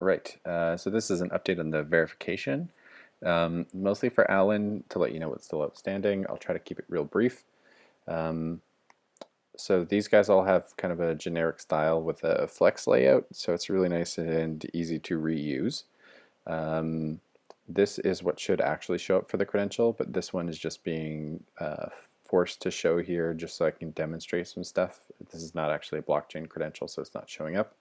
Right. So this is an update on the verification, mostly for Alan to let you know what's still outstanding. I'll try to keep it real brief. Um, so these guys all have kind of a generic style with a flex layout, so it's really nice and easy to reuse. Um, this is what should actually show up for the credential, but this one is just being forced to show here just so I can demonstrate some stuff. This is not actually a blockchain credential, so it's not showing up.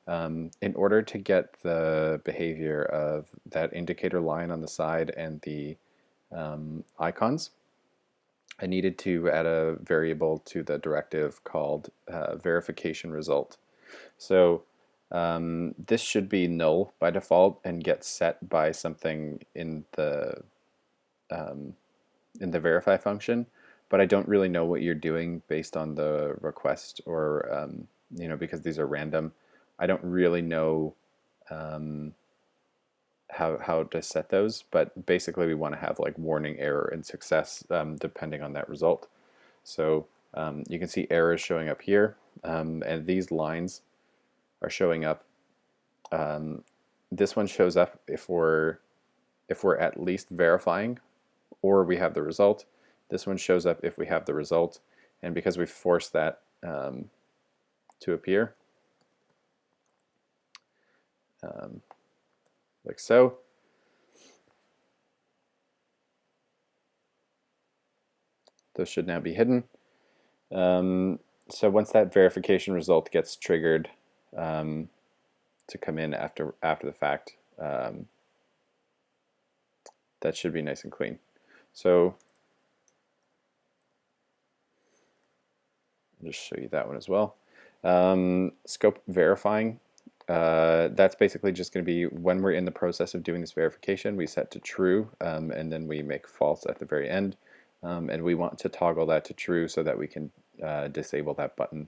In order to get the behavior of that indicator line on the side and the icons, I needed to add a variable to the directive called verification result. So this should be null by default and get set by something um, in the verify function, but I don't really know what you're doing based on the request or because these are random. I don't really know um, how to set those, but basically we want to have like warning, error, and success depending on that result. So you can see errors showing up here, and these lines are showing up. Um, this one shows up if we're at least verifying, or we have the result. This one shows up if we have the result, and because we forced that to appear, um, like so. Those should now be hidden. So once that verification result gets triggered to come in after the fact, that should be nice and clean. So I'll just show you that one as well. Scope verifying. That's basically just going to be when we're in the process of doing this verification, we set to true, and then we make false at the very end. And we want to toggle that to true so that we can disable that button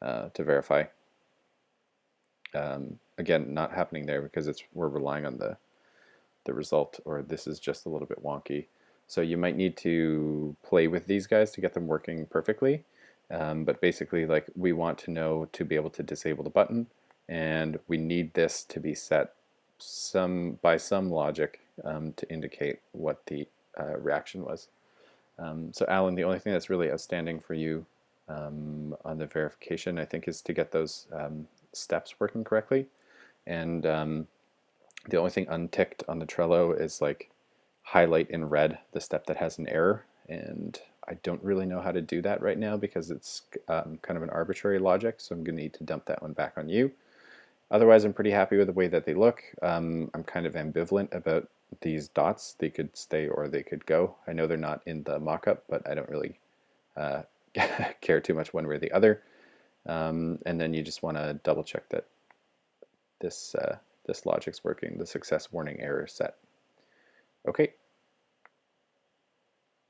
to verify. Again, not happening there because we're relying on the result, or this is just a little bit wonky. So you might need to play with these guys to get them working perfectly. But basically, like, we want to know to be able to disable the button, and we need this to be set by some logic to indicate what the reaction was. So Alan, the only thing that's really outstanding for you on the verification, I think, is to get those steps working correctly. And the only thing unticked on the Trello is like highlight in red the step that has an error, and I don't really know how to do that right now because it's kind of an arbitrary logic, so I'm going to need to dump that one back on you. Otherwise, I'm pretty happy with the way that they look. I'm kind of ambivalent about these dots. They could stay or they could go. I know they're not in the mock-up, but I don't really uh, care too much one way or the other. And then you just want to double check that this logic's working, the success warning error set. Okay.